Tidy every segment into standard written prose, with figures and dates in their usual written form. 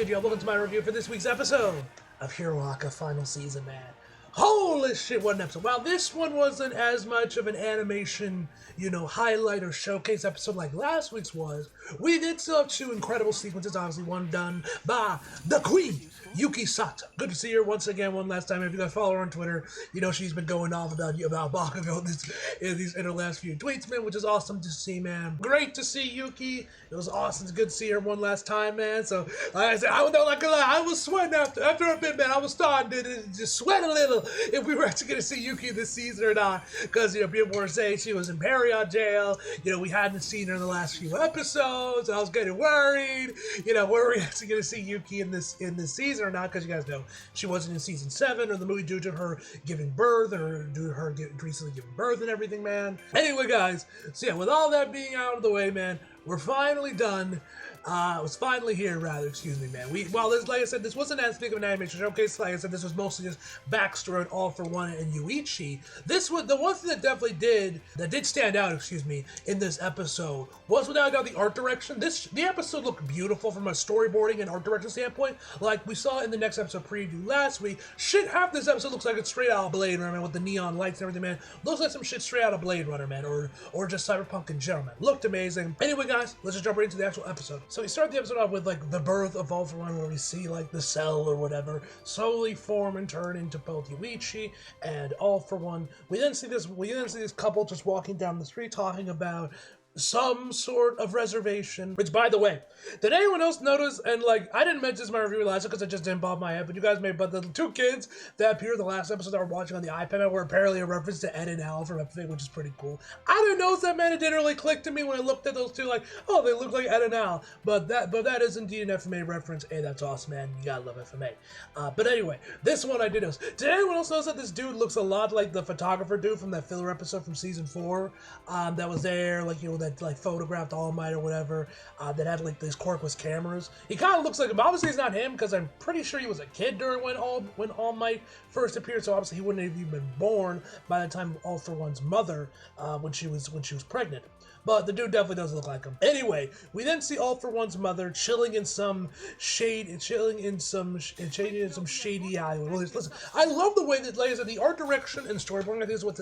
good, y'all? Welcome to my review for this week's episode of Hero Aka Final Season, man. Holy shit, what an episode. While this one wasn't as much of an animation, highlight or showcase episode like last week's was, we did still have two incredible sequences, obviously one done by the Queen, Yuki Sata. Good to see her once again, one last time. If you guys follow her on Twitter, she's been going off about Bakugo in her last few tweets, man, which is awesome to see, man. Great to see Yuki. It was awesome. It's good to see her one last time, man. So, like I said, I was not gonna lie, I was sweating after a bit, man. I was starting to just sweat a little if we were actually going to see Yuki this season or not, because people were saying she was in Period jail. We hadn't seen her in the last few episodes. I was getting worried. Were we actually going to see Yuki in this season or not? Because you guys know she wasn't in season 7 or the movie due to her giving birth or due to her recently giving birth and everything, man. Anyway, guys, so yeah, with all that being out of the way, man, we're finally done. It was finally here, rather, excuse me, man. Like I said, this wasn't as big of an animation showcase. Like I said, this was mostly just backstory on All For One and Yuichi. This was the one thing that definitely did stand out, in this episode was without a doubt the art direction. The episode looked beautiful from a storyboarding and art direction standpoint. Like we saw in the next episode preview last week, half this episode looks like it's straight out of Blade Runner, man, with the neon lights and everything, man. Looks like some shit straight out of Blade Runner, man, or just Cyberpunk in general, man. Looked amazing. Anyway, guys, let's just jump right into the actual episode. So we start the episode off with like the birth of All For One, where we see like the cell or whatever slowly form and turn into both Yuichi and All For One. We then see this couple just walking down the street talking about some sort of reservation, which, by the way, did anyone else notice? And I didn't mention this in my review last week because it just didn't bob my head, but you guys may. But the two kids that appeared in the last episode that we're watching on the iPad were apparently a reference to Ed and Al from Epic, which is pretty cool. I didn't notice that, man. It didn't really click to me when I looked at those two, like, oh, they look like Ed and Al. But that is indeed an FMA reference. Hey, that's awesome, man. You gotta love FMA. But anyway, this one I did notice. Did anyone else notice that this dude looks a lot like the photographer dude from that filler episode from season 4? That was there, that photographed All Might or whatever, that had this Cork cameras. He kind of looks like him. Obviously, it's not him because I'm pretty sure he was a kid during when All Might first appeared. So obviously, he wouldn't have even been born by the time All For One's mother, when she was pregnant. But the dude definitely doesn't look like him. Anyway, we then see All For One's mother chilling in some shady island. Listen, I love the way that, like I said, the art direction and storyboarding, I think is like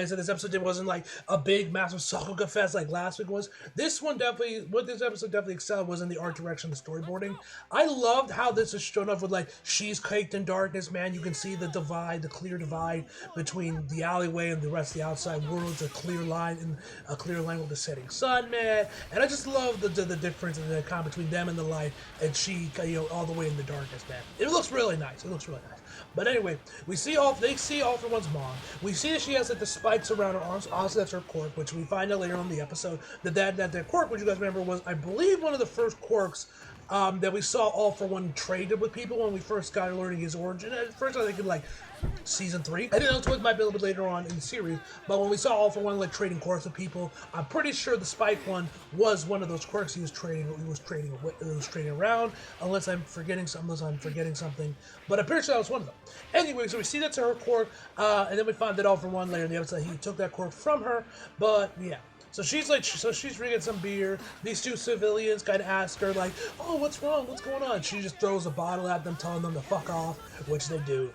I said, this episode wasn't like a big, massive Sakuga fest like last week was. This episode definitely excelled was in the art direction and the storyboarding. I loved how this is shown off with she's caked in darkness, man. You can see the clear divide between the alleyway and the rest of the outside world. It's a clear line with the setting sun, man. And I just love the difference in the kind between them and the light, and she, all the way in the darkness, man. It looks really nice. But anyway, they see All For One's mom. We see that she has the spikes around her arms. Honestly, that's her quirk, which we find out later on in the episode that quirk, which you guys remember, was, I believe, one of the first quirks that we saw All For One traded with people when we first got learning his origin. At first, I think in season 3. I didn't know it might be a little bit later on in the series, but when we saw All For One trading quirks with people, I'm pretty sure the spike one was one of those quirks he was trading around, unless I'm forgetting something. But I'm pretty sure that was one of them. Anyway, so we see that's her quirk, and then we find that All For One later in the episode he took that quirk from her. But yeah. So she's drinking some beer. These two civilians kind of ask her, oh, what's wrong? What's going on? She just throws a bottle at them, telling them to fuck off, which they do.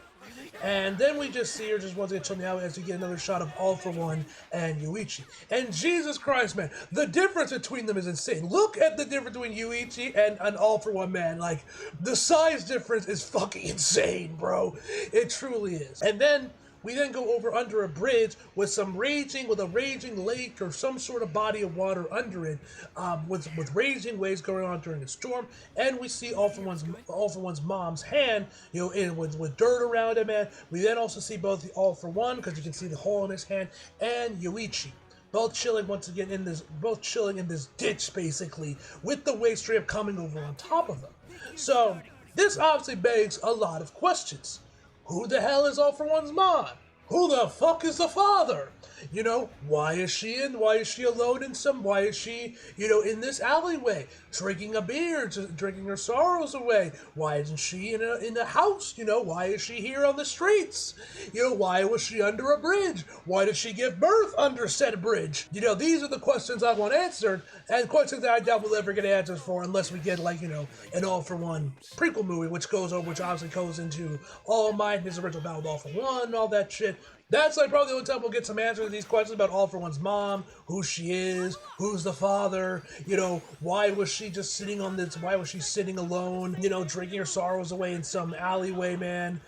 And then we just see her just once again chilling out as we get another shot of All For One and Yuichi. And Jesus Christ, man, the difference between them is insane. Look at the difference between Yuichi and All For One, man. The size difference is fucking insane, bro. It truly is. And then we then go over under a bridge with a raging lake or some sort of body of water under it, with raging waves going on during the storm, and we see All For One's mom's hand, with dirt around it, man. We then also see both the All For One, because you can see the hole in his hand, and Yuichi. Both chilling in this ditch, basically, with the wave straight up coming over on top of them. So this obviously begs a lot of questions. Who the hell is All For One's mom? Who the fuck is the father? You know, why is she alone why is she, in this alleyway, drinking a beer, drinking her sorrows away? Why isn't she in a house? Why is she here on the streets? Why was she under a bridge? Why did she give birth under said bridge? These are the questions I want answered, and questions that I doubt we'll ever get answers for unless we get, like, an All For One prequel movie, which obviously goes into All Might, his original battle with All For One, all that shit. That's like probably the only time we'll get some answers to these questions about All For One's mom, who she is, who's the father, why was she just sitting why was she sitting alone, drinking her sorrows away in some alleyway, man,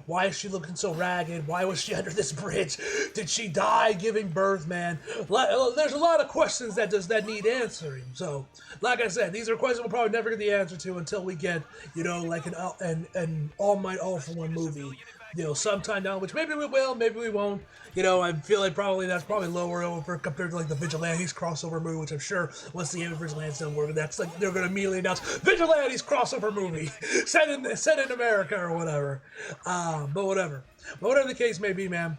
why is she looking so ragged, why was she under this bridge, did she die giving birth, man? There's a lot of questions that need answering, so, like I said, these are questions we'll probably never get the answer to until we get, like an All Might, All For One movie, sometime down, which maybe we will, maybe we won't. I feel like that's probably lower over compared to like the Vigilantes crossover movie, which I'm sure once the end of Vigilantes doesn't work, that's like they're gonna immediately announce Vigilantes crossover movie set in America or whatever. But whatever the case may be, man.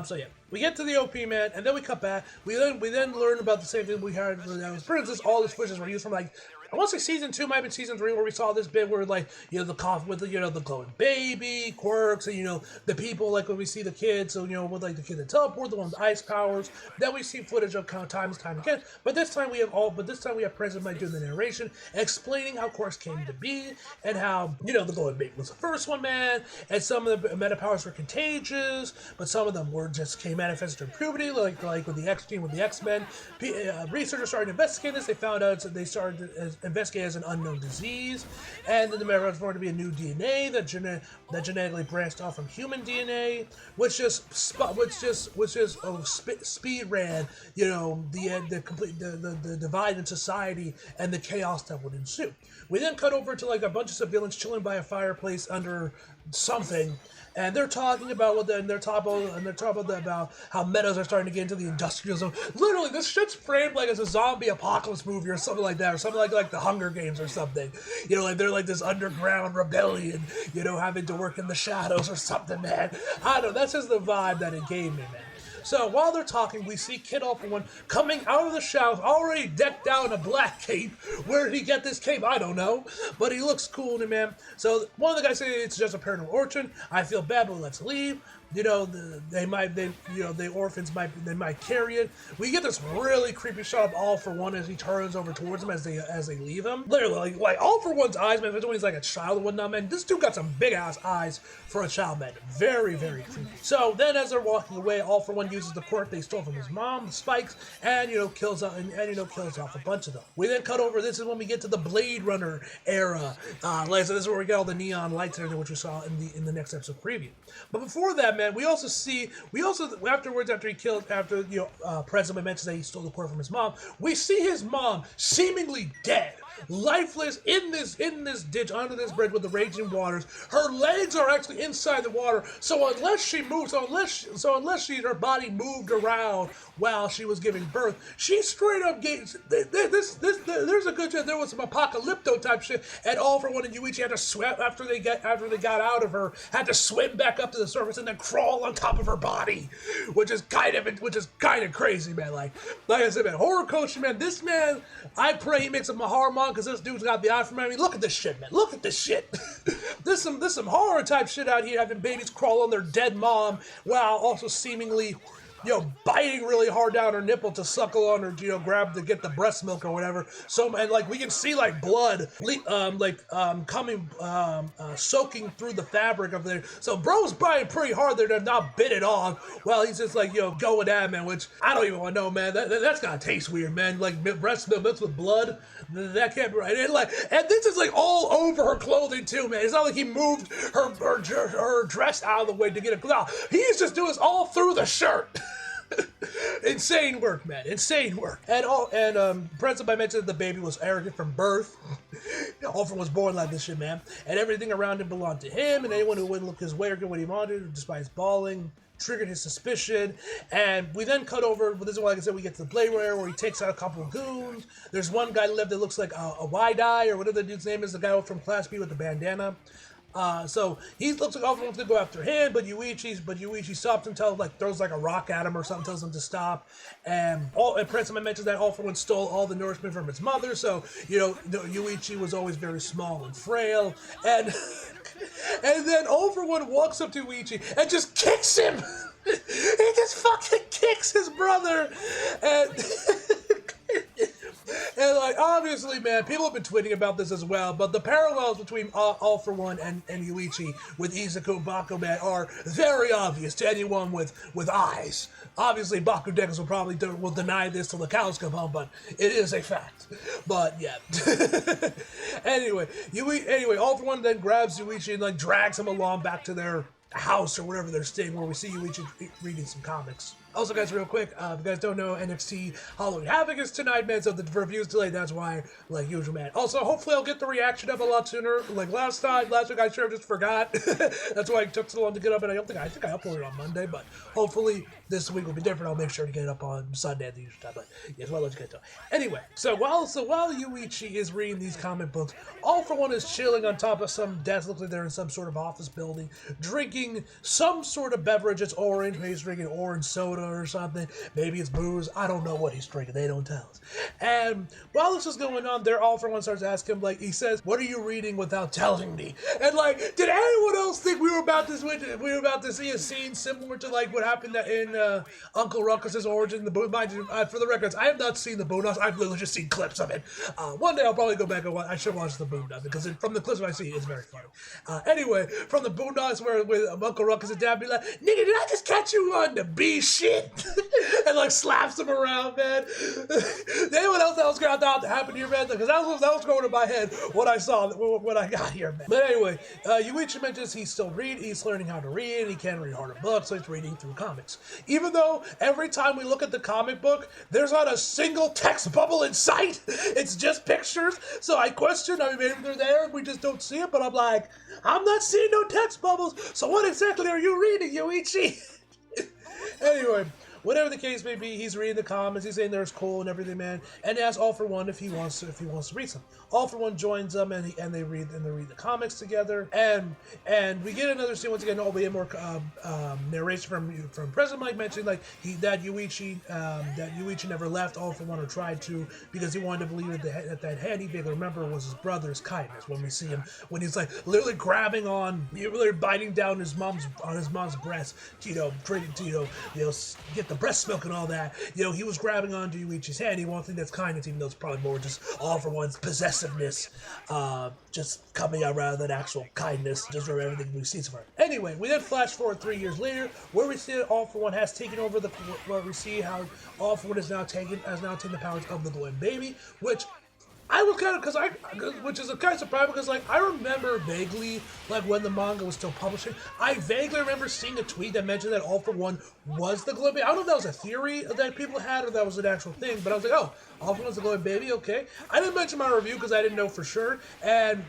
So yeah, we get to the OP, man, and then we cut back. We then learn about the same thing we heard. For instance, all these footage were used from like, I want to say season 2, might have been season 3, where we saw this bit where, like, the cough with the, the glowing baby, quirks, and, the people, like, when we see the kids, so, with, like, the kid that teleport, the one with ice powers, then we see footage of kind of time and time again, but this time we have President Mike doing the narration, explaining how Quirks came to be, and how, the glowing baby was the first one, man, and some of the meta powers were contagious, but some of them came manifested through puberty, like with the X-Team, with the X-Men. Researchers started to investigate this, they found out that they started investigate as an unknown disease, and then the meta was born to be a new DNA that genetically branched off from human DNA, which just speed ran, the divide in society and the chaos that would ensue. We then cut over to like a bunch of civilians chilling by a fireplace under something, and they're talking about about how metas are starting to get into the industrial zone. Literally, this shit's framed like as a zombie apocalypse movie or something like that, or something like the Hunger Games or something. Like they're like this underground rebellion, having to work in the shadows or something, man. I don't know. That's just the vibe that it gave me, man. So while they're talking, we see Kid All For One coming out of the shadows, already decked out in a black cape. Where did he get this cape? I don't know, but he looks cool to me, man. So one of the guys say it's just a paranormal origin. I feel bad, but let's leave. The orphans might carry it. We get this really creepy shot of All For One as he turns over towards them as they leave him. Literally, like All For One's eyes, man, especially when he's like a child and whatnot, man. This dude got some big ass eyes for a child, man. Very, very creepy. So then, as they're walking away, All For One uses the quirk they stole from his mom, the spikes, and kills off a bunch of them. We then cut over. This is when we get to the Blade Runner era. Like I said, this is where we get all the neon lights and everything, which we saw in the next episode preview. But before that, man, we also afterwards, after President mentions that he stole the quirk from his mom, we see his mom seemingly dead, lifeless in this ditch under this bridge with the raging waters. Her legs are actually inside the water, so unless her body moved around while she was giving birth, she straight up gave there's a good chance there was some apocalypto type shit, and All For One and Yuichi had to swim after they got out of her, had to swim back up to the surface and then crawl on top of her body, which is kind of crazy, man. Like I said, man, horror coach, man. This man, I pray he makes a horror mom, because this dude's got the eye for me. I mean, look at this shit, man. Look at this shit. There's some horror type shit out here, having babies crawl on their dead mom while also seemingly, biting really hard down her nipple to suckle on her, grab to get the breast milk or whatever. So, and like we can see like blood, coming, soaking through the fabric of there. So, bro's biting pretty hard there to not bit it off. Well, he's just like, going at, man, which I don't even want to know, man. That's gotta taste weird, man. Like breast milk mixed with blood, that can't be right. And this is like all over her clothing too, man. It's not like he moved her dress out of the way to get it. No, he's just doing this all through the shirt. Insane work, man. Insane work. And President by mentioned that the baby was arrogant from birth. All For One was born like this shit, man. And everything around him belonged to him, and anyone who wouldn't look his way or get what he wanted, despite his bawling, triggered his suspicion. And we then cut over, this is why, like I said, we get to the play area where he takes out a couple of goons. There's one guy left that looks like a wide eye, or whatever the dude's name is, the guy from Class B with the bandana. So he looks like All for One's gonna go after him, but Yuichi stops him, throws like a rock at him or something, tells him to stop. And Prince mentions that All for One stole all the nourishment from its mother, so Yuichi was always very small and frail, and and then All for One walks up to Yuichi and just kicks him. He just fucking kicks his brother, and. And obviously, man, people have been tweeting about this as well, but the parallels between All for One and Yuichi with Izuku Bakuman are very obvious to anyone with eyes. Obviously, Bakudekas will deny this till the cows come home, but it is a fact. But yeah. Anyway, All for One then grabs Yuichi and drags him along back to their house or whatever they're staying, where we see Yuichi reading some comics. Also, guys, real quick, if you guys don't know, NXT Halloween Havoc is tonight, man, so the review's delayed, that's why, like usual, man. Also, hopefully I'll get the reaction up a lot sooner, like last week I sure just forgot. That's why it took so long to get up, and I think I uploaded on Monday, but hopefully this week will be different. I'll make sure to get it up on Sunday at the usual time, but yes, well, let's get to it. Anyway, so while Yuichi is reading these comic books, All for One is chilling on top of some desk, looks like they're in some sort of office building, drinking some sort of beverage. It's orange, maybe he's drinking orange soda or something, maybe it's booze, I don't know what he's drinking, they don't tell us. And while this is going on, there All for One starts asking him, he says, "What are you reading without telling me?" And did anyone else think we were about to see a scene similar to what happened in Uncle Ruckus's origin? Mind you, for the records, I have not seen the Boondocks. I've literally just seen clips of it. One day I'll probably go back and watch. I should watch the Boondocks because from the clips I see, it's very funny. Anyway, from the Boondocks, where Uncle Ruckus and Dad be like, "Nigga, did I just catch you on the B shit?" And slaps him around, man. Anyone else that was going to happen here, man? Because that was going in my head when I got here, man. But anyway, Yuichi mentions he's learning how to read, he can't read harder books, so he's reading through comics. Even though every time we look at the comic book, there's not a single text bubble in sight. It's just pictures. So I question, maybe they're there and we just don't see it, but I'm like, I'm not seeing no text bubbles, so what exactly are you reading, Yuichi? Anyway, whatever the case may be, he's reading the comments, he's saying there's cool and everything, man, and he asks All for One if he wants to read some. All for One joins them, and they read the comics together, and we get another scene once again. We get more narration from President Mike mentioning that Yuichi never left All for One or tried to, because he wanted to believe that handy big remember was his brother's kindness. When we see him, when he's literally grabbing on, literally biting down his mom's breast, trying to get the breast milk and all that. He was grabbing onto Yuichi's hand. He won't think that's kindness, even though it's probably more just All for One's possessiveness, just coming out rather than actual kindness, just from everything we've seen so far. Anyway, we then flash forward 3 years later, where we see that All for One has taken over where we see how All for One has now taken the powers of the Glowing Baby, which I was kind of, which is a kind of surprising because, I remember vaguely, when the manga was still publishing, I vaguely remember seeing a tweet that mentioned that All for One was the Glowing Baby. I don't know if that was a theory that people had or that was an actual thing, but I was like, oh, All for One's the Glowing Baby, okay. I didn't mention my review because I didn't know for sure, and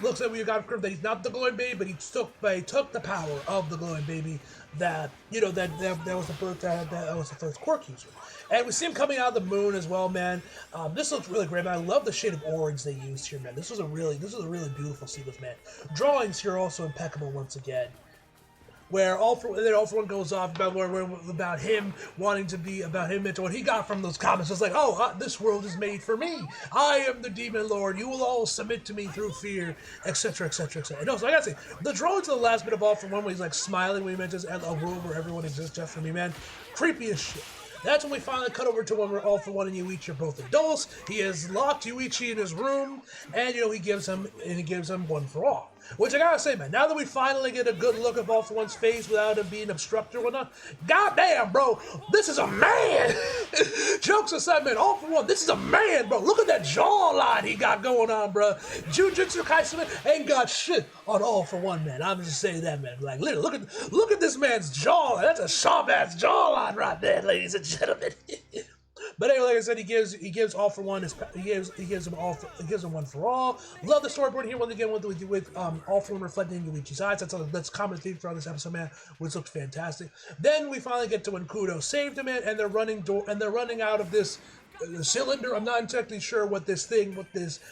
looks like we got confirmed that he's not the Glowing Baby, but he took the power of the Glowing Baby that was the first quirk user. And we see him coming out of the moon as well, man. This looks really great, man. I love the shade of orange they used here, man. This was a really beautiful sequence, man. Drawings here are also impeccable once again. Where All for One goes off about him wanting to be, about him into what he got from those comments. It's this world is made for me. I am the Demon Lord. You will all submit to me through fear, etc., etc., etc. No, so I gotta say, the drawing to the last bit of All for One, where he's smiling when he mentions a world where everyone exists just for me, man. Creepy as shit. That's when we finally cut over to one where All for One and Yuichi are both adults. He has locked Yuichi in his room, and he gives him one for all. Which I gotta say, man, now that we finally get a good look of All for One's face without him being obstructed or whatnot, goddamn, bro, this is a man. Jokes aside, man, All for One, this is a man, bro. Look at that jawline he got going on, bro. Jujutsu Kaisen ain't got shit on All for One, man. I'm just saying that, man. Literally, look at this man's jawline. That's a sharp ass jawline right there, ladies and gentlemen. But anyway, like I said, he gives All for One he gives him one for all. Love the storyboard here once again with All for One reflecting Yuichi's eyes. That's common theme throughout this episode, man, which looks fantastic. Then we finally get to when Kudo saved him, man, and they're running out of this cylinder. I'm not exactly sure what this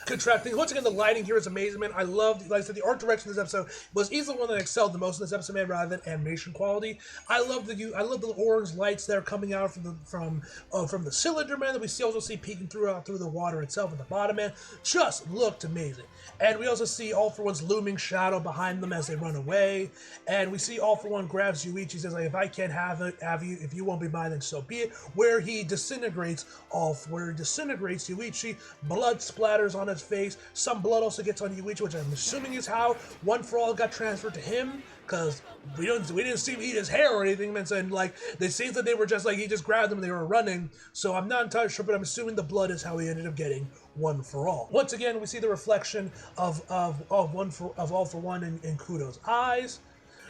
contrapting. Once again, the lighting here is amazing, man. I love, like I said, the art direction of this episode was easily one that excelled the most in this episode, man, rather than animation quality. I love the orange lights that are coming out from the cylinder, man, that we also see peeking through the water itself at the bottom, man. Just looked amazing. And we also see All For One's looming shadow behind them as they run away. And we see All For One grabs Yuichi, says, like, if I can't have you, if you won't be mine, then so be it. Where he disintegrates Yuichi, blood splatters on his face. Some blood also gets on Yuichi, which I'm assuming is how One For All got transferred to him, because we didn't see him eat his hair or anything, man. And like, it seems that they were just like, he just grabbed them and they were running. So I'm not entirely sure, but I'm assuming the blood is how he ended up getting One For All. Once again, we see the reflection of All For One in Kudo's eyes.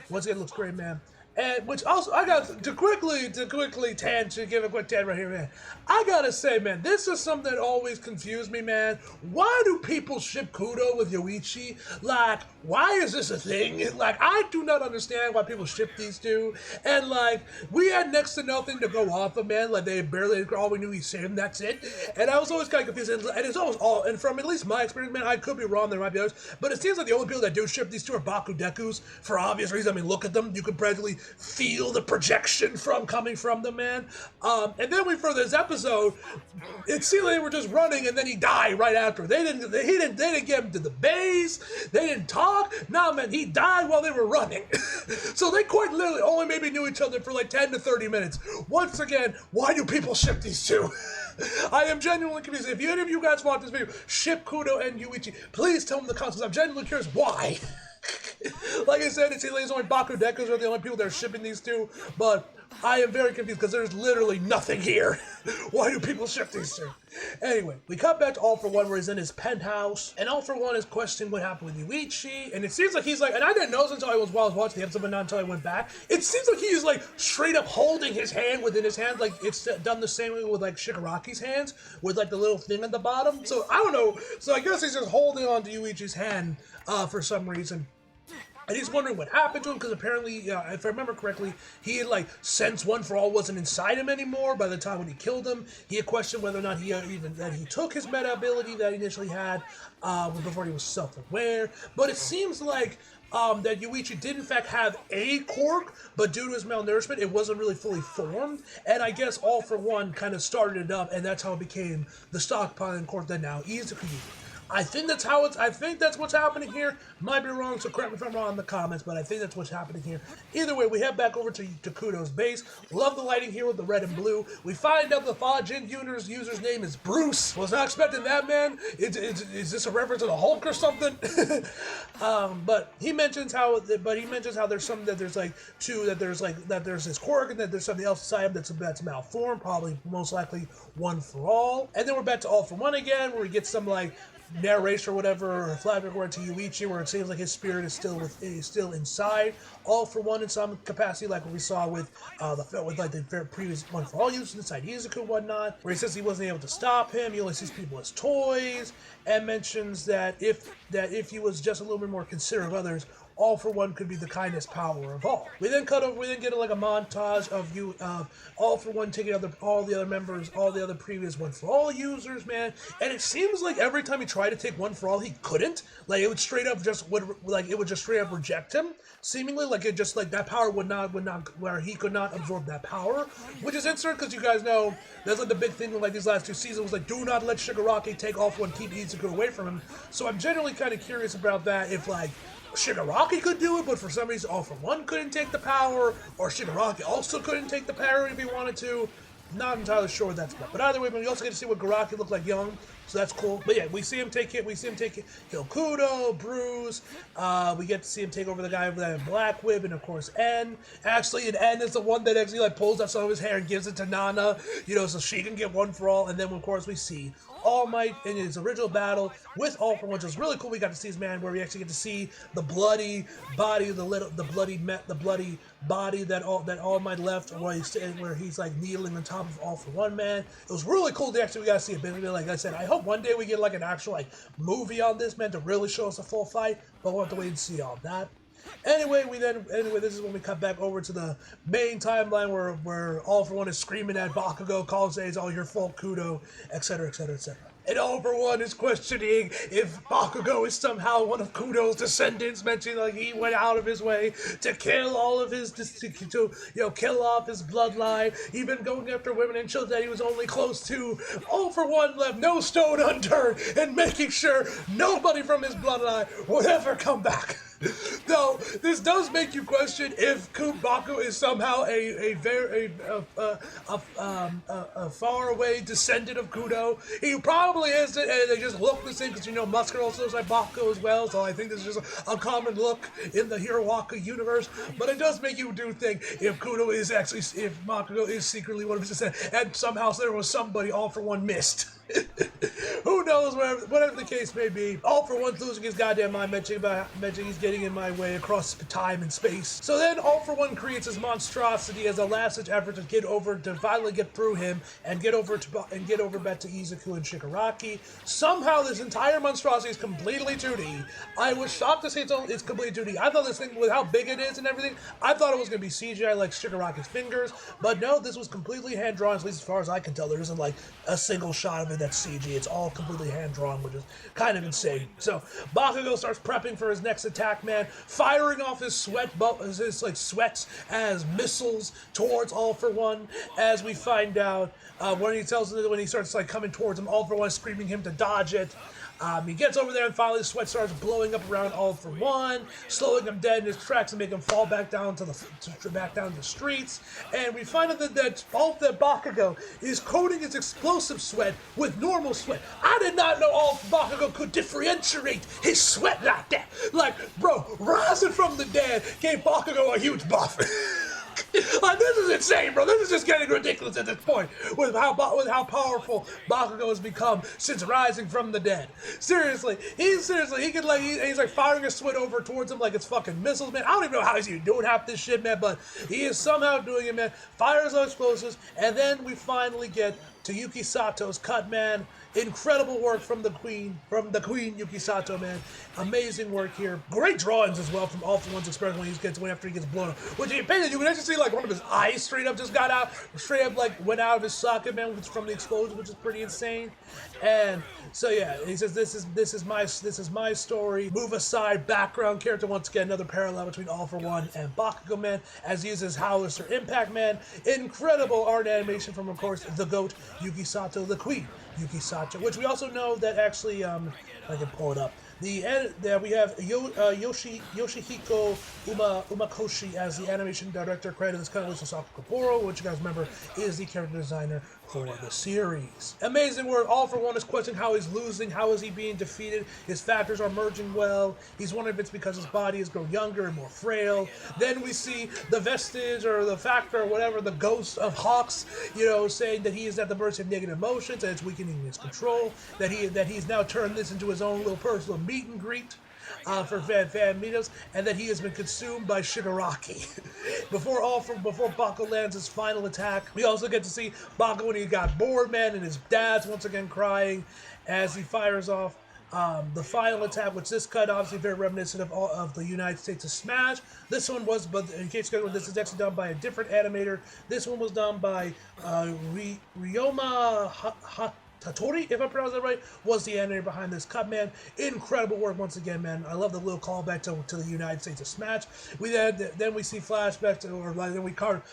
Once again, it looks great, man. And which also, I got to quickly give a quick tangent right here, man. I gotta say, man, this is something that always confused me, man. Why do people ship Kudo with Yuichi? Like, why is this a thing? Like, I do not understand why people ship these two. And like, we had next to nothing to go off of, man. Like, they barely, all we knew he saved him, that's it. And I was always kind of confused. And it's almost and from at least my experience, man, I could be wrong, there might be others. But it seems like the only people that do ship these two are Bakudekus, for obvious reasons. I mean, look at them. You could practically feel the projection coming from them, man. And then for this episode, it seemed like they were just running, and then he died right after. They didn't get him to the base. They didn't talk. Nah, man, he died while they were running. So they quite literally only maybe knew each other for like 10 to 30 minutes. Once again, why do people ship these two? I am genuinely confused. If any of you guys watch this video, ship Kudo and Yuichi, please tell me in the comments, because I'm genuinely curious why. Like I said, it seems like it's only Bakudekus are the only people that are shipping these two, but I am very confused because there's literally nothing here. Why do people ship these two? Anyway, we cut back to All For One where he's in his penthouse, and All For One is questioning what happened with Yuichi, and it seems like he's like, and I didn't know this until I was watching the episode, but not until I went back. It seems like he's like straight up holding his hand within his hand, like it's done the same way with like Shigaraki's hands, with like the little thing at the bottom. So I don't know. So I guess he's just holding on to Yuichi's hand for some reason. And he's wondering what happened to him, because apparently, if I remember correctly, he had, like, since One For All wasn't inside him anymore by the time when he killed him, he had questioned whether or not he took his meta ability that he initially had before he was self-aware. But it seems like that Yuichi did in fact have a quirk, but due to his malnourishment, it wasn't really fully formed. And I guess All For One kind of started it up, and that's how it became the stockpiling quirk that now Izuku uses. I think that's what's happening here. Might be wrong, so correct me if I'm wrong in the comments, but I think that's what's happening here. Either way, we head back over to Kudo's base. Love the lighting here with the red and blue. We find out the Fajin user's name is Bruce. Was not expecting that, man. Is this a reference to the Hulk or something? But he mentions how there's something that there's like that there's this quirk and that there's something else inside him that's malformed, probably most likely One For All. And then we're back to All For One again, where we get some like narration or whatever, or a flashback word to Yuichi, where it seems like his spirit is still inside All For One in some capacity, like what we saw with the previous One For All users inside Izuku and whatnot, where he says he wasn't able to stop him. He only sees people as toys, and mentions that if he was just a little bit more considerate of others, All For One could be the kindest power of all. We then get like a montage of All For One taking all the other members, all the other previous One For All users, man. And it seems like every time he tried to take One For All, he couldn't. Like it would just straight up reject him. Seemingly like that power would not where he could not absorb that power, which is interesting because you guys know that's like the big thing in like these last two seasons was like, do not let Shigaraki take All For One, keep Izuku away from him. So I'm generally kind of curious about that, if like Shigaraki could do it, but for some reason All For One couldn't take the power, or Shigaraki also couldn't take the power if he wanted to. Not entirely sure what that's about. But either way, we also get to see what Garaki looked like young, so that's cool. But yeah, we see him kill Kudo, Bruce. We get to see him take over the guy with that black whip, and of course En. Actually, and En is the one that actually like pulls out some of his hair and gives it to Nana, so she can get One For All. And then of course we see All Might in his original battle with All For One, which is really cool. We got to see his man, where we actually get to see the bloody body, the bloody body that All Might left, where he's like kneeling on top of All For One, man. It was really cool to actually we got to see a bit of it. Like I said, I hope one day we get like an actual like movie on this, man, to really show us a full fight. But we'll have to wait and see all that. Anyway, this is when we cut back over to the main timeline where All For One is screaming at Bakugo, calls saying it's all your fault, Kudo, etc., etc., etc. And All For One is questioning if Bakugo is somehow one of Kudo's descendants, mentioning like he went out of his way to kill all of his, kill off his bloodline, even going after women and children that he was only close to. All For One left no stone unturned in making sure nobody from his bloodline would ever come back. Though this does make you question if Baku is somehow a far away descendant of Kudo. He probably isn't, and they just look the same because Muscular also looks like Baku as well. So I think this is just a common look in the Hirawaka universe. But it does make you do think if Kudo is actually, if Bakugo is secretly one of his descendants, and somehow there was somebody All For One missed. Who knows, whatever the case may be. All For One's losing his goddamn mind, mentioning he's getting in my way across time and space. So then All For One creates his monstrosity as a last-ditch effort to finally get through him and get over back to Izuku and Shigaraki. Somehow this entire monstrosity is completely 2D. I was shocked to say it's completely 2D. I thought this thing, with how big it is and everything, I thought it was going to be CGI like Shigaraki's fingers, but no, this was completely hand-drawn, at least as far as I can tell. There isn't like a single shot of it that's CG. It's all completely hand-drawn, which is kind of insane. So Bakugo starts prepping for his next attack, man, firing off his sweats as missiles towards All For One. As we find out when he starts coming towards him, All For One is screaming him to dodge it. He gets over there and finally the sweat starts blowing up around All For One, slowing him dead in his tracks and making him fall back down to the streets. And we find out that Bakugo is coating his explosive sweat with normal sweat. I did not know Bakugo could differentiate his sweat like that. Like, bro, rising from the dead gave Bakugo a huge buff. Like, this is insane, bro. This is just getting ridiculous at this point with how powerful Bakugo has become since rising from the dead. Seriously, he's like firing his sweat over towards him like it's fucking missiles, man. I don't even know how he's even doing half this shit, man, but he is somehow doing it, man. Fires those explosives, and then we finally get to Yuki Sato's cut, man. Incredible work from the queen Yuki Sato, man. Amazing work here. Great drawings as well from All For One's expression after he gets blown up. Which you can actually see like one of his eyes straight up went out of his socket, man, from the explosion, which is pretty insane. And so yeah, he says this is my story. Move aside, background character once again, another parallel between All For One and Bakugo, man, as he uses Howler Impact, man. Incredible art animation from, of course, the GOAT Yuki Sato, the queen Yuki Sato, which we also know that actually, I can pull it up. We have Yoshihiko Umakoshi as the animation director, credited as Kanaliso Sakakaburo, which you guys remember is the character designer for the series. Amazing work. All For One is questioning how he's losing, how is he being defeated. His factors are merging well. He's wondering if it's because his body has grown younger and more frail. Then we see the vestige or the factor or whatever, the ghost of Hawks, saying that he is at the mercy of negative emotions and it's weakening his control. That he's now turned this into his own little personal meet and greet for fan meetups, and that he has been consumed by Shigaraki. Before Bakugo lands his final attack, we also get to see Bakugo when he got bored, man, and his dad's once again crying as he fires off the final attack, which this cut obviously very reminiscent of the United States of Smash. This one was, but in case you guys know, this is actually done by a different animator. This one was done by Ryoma Tatori, if I pronounce that right, was the animator behind this cut, man. Incredible work once again, man. I love the little callback to the United States of Smash. Then we see flashbacks then we card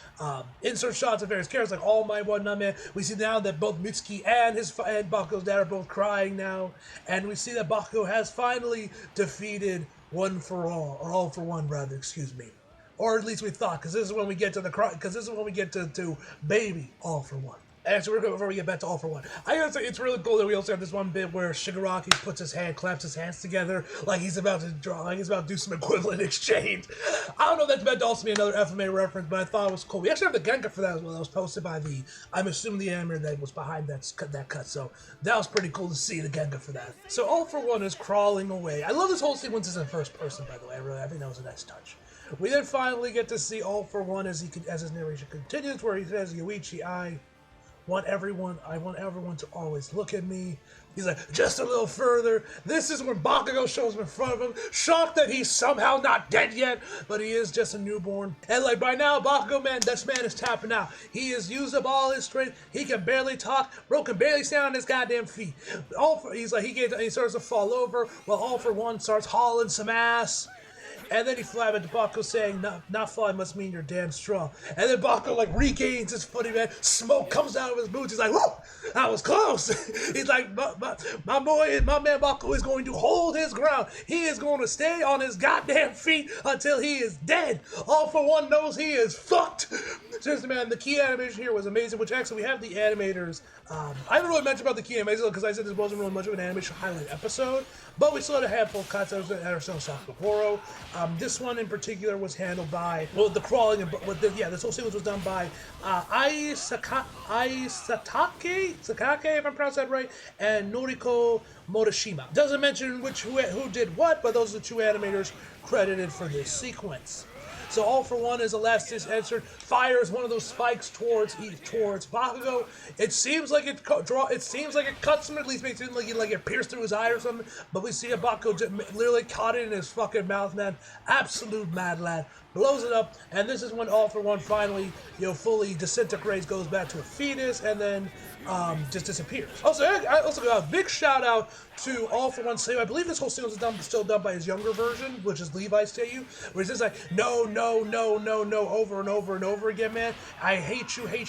insert shots of various characters like All Might, whatnot, man. We see now that both Mitsuki and Bakugo's dad are both crying now, and we see that Bakugo has finally defeated One For All, or All For One, rather. Excuse me. Or at least we thought, because this is when we get to baby All For One. Actually, before we get back to All For One, I gotta say, it's really cool that we also have this one bit where Shigaraki claps his hands together like he's about to do some equivalent exchange. I don't know if that's meant to also be another FMA reference, but I thought it was cool. We actually have the Genka for that as well. That was posted by I'm assuming the animator that was behind that cut, so that was pretty cool to see the Genka for that. So All For One is crawling away. I love this whole sequence is in first person, by the way. I think that was a nice touch. We then finally get to see All For One as his narration continues, where he says, Yoichi, I want everyone to always look at me. He's like, just a little further. This is when Bakugo shows up in front of him, shocked that he's somehow not dead yet, but he is just a newborn. And like by now, Bakugo, man, this man is tapping out. He has used up all his strength. He can barely talk. Bro can barely stand on his goddamn feet. He starts to fall over while All For One starts hauling some ass. And then he flies into Bakugo saying, not fly must mean you're damn strong. And then Bakugo like regains his footing, man. Smoke comes out of his boots. He's like, whoa, that was close. He's like, my man Bakugo is going to hold his ground. He is going to stay on his goddamn feet until he is dead. All For One knows he is fucked. Seriously, man, the key animation here was amazing, which actually we have the animators. I haven't really mentioned about the key animation because I said this wasn't really much of an animation highlight episode, but we still had a handful of cuts that were still Sakagoro. This one in particular was handled by, well, the crawling, this whole sequence was done by Ai Sakake, if I'm pronouncing that right, and Noriko Morishima. Doesn't mention who did what, but those are the two animators credited for this sequence. So All For One, as the last is answered, fires one of those spikes towards Bakugo. It seems like it cuts him, at least makes it like it pierced through his eye or something. But we see a Bakugo just literally caught it in his fucking mouth, man. Absolute mad lad. Blows it up, and this is when All For One finally, fully disintegrates, goes back to a fetus, and then just disappears. Also, I also got a big shout out to All For One Seiyu. I believe this whole sequence is still done by his younger version, which is Levi Seiyu, where he's just like, no, over and over and over again, man. I hate you. He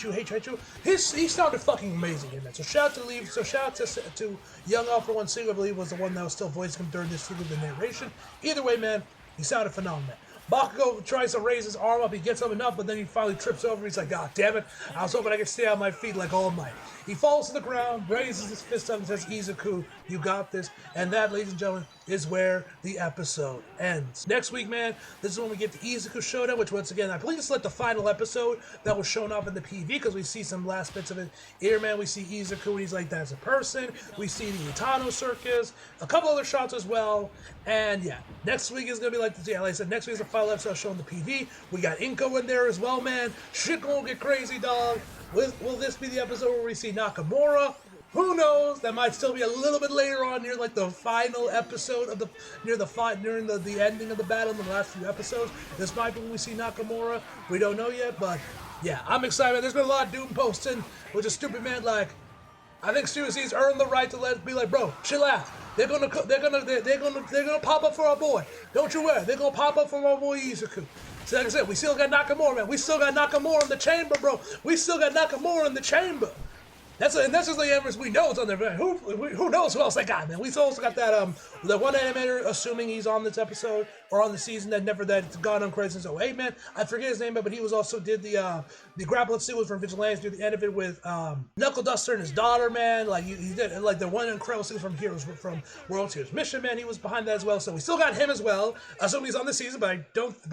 sounded fucking amazing in that. So shout out to young All For One Seiyu, I believe was the one that was still voicing him during this through the narration. Either way, man, he sounded phenomenal. Bakugo tries to raise his arm up, he gets up enough, but then he finally trips over. He's like, God damn it, I was hoping I could stay on my feet like All Might. He falls to the ground, raises his fist up and says, Izuku, you got this. And that, ladies and gentlemen, is where the episode ends. Next week, man, this is when we get the Izuku Showdown, which once again, I believe this is like the final episode that was shown up in the PV, because we see some last bits of it. Here, man, we see Izuku, and he's like, that's a person. We see the Utano Circus, a couple other shots as well. And yeah, next week is going to be like I said, next week is the final episode showing the PV. We got Inko in there as well, man. Shit gonna get crazy, dog. Will this be the episode where we see Nakamura? Who knows? That might still be a little bit later on, near like the final episode of during the ending of the battle in the last few episodes. This might be when we see Nakamura. We don't know yet, but yeah, I'm excited. There's been a lot of doom posting, which is stupid, man. Like, I think Studios earned the right to be like, bro, chill out. They're gonna pop up for our boy. Don't you worry. They're gonna pop up for our boy Izuku. So like I said, we still got Nakamura, man. We still got Nakamura in the chamber, bro. We still got Nakamura in the chamber. That's just the evidence we know it's on there. Who knows who else they got, man? We also got that the one animator, assuming he's on this episode or on the season that's gone uncredited since 08, man. I forget his name, but he was also did the grappling sequence from Vigilantes, did the end of it with Knuckle Duster and his daughter, man. Like he did like the one incredible sequence from World Heroes Mission, man. He was behind that as well, so we still got him as well. Assuming he's on this season, but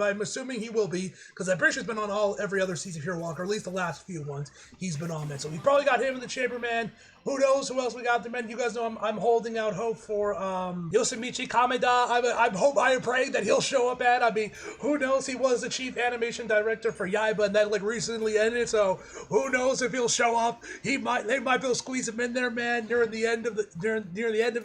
I'm assuming he will be, because I'm pretty sure he's been on every other season of Hero Walker, or at least the last few ones he's been on, man. So we probably got him in the chamber, man. Who knows who else we got there, man? You guys know I'm holding out hope for Yoshimichi Kameda. I pray that he'll show up at. I mean, who knows? He was the chief animation director for Yaiba, and that like recently ended. So who knows if he'll show up? They might be able to squeeze him in there, man, near the end of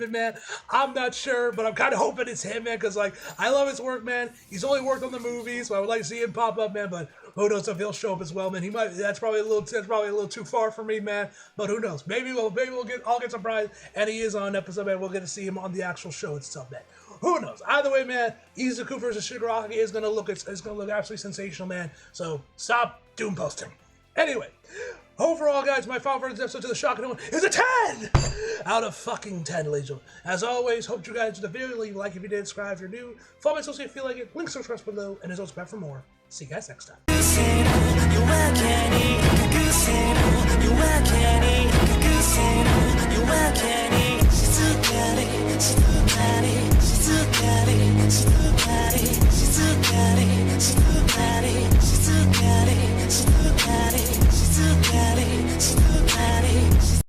it, man. I'm not sure, but I'm kind of hoping it's him, man, because like I love his work, man. He's only worked on the movies, so I would like to see him pop up, man. But who knows if he'll show up as well, man? That's probably a little too far for me, man. But who knows? Maybe I'll get surprised, and he is on an episode, man. We'll get to see him on the actual show itself, man. Who knows? Either way, man, Izuku versus Shigaraki is gonna look absolutely sensational, man. So stop doom posting. Anyway, overall, guys, my final version episode to the Shocking one is a 10 out of fucking 10, ladies and gentlemen. As always, hope you guys enjoyed the video. Leave a like if you did, subscribe if you're new. Follow my social if you feel like it. Link subscribe below, and as always, back for more. See you guys next time.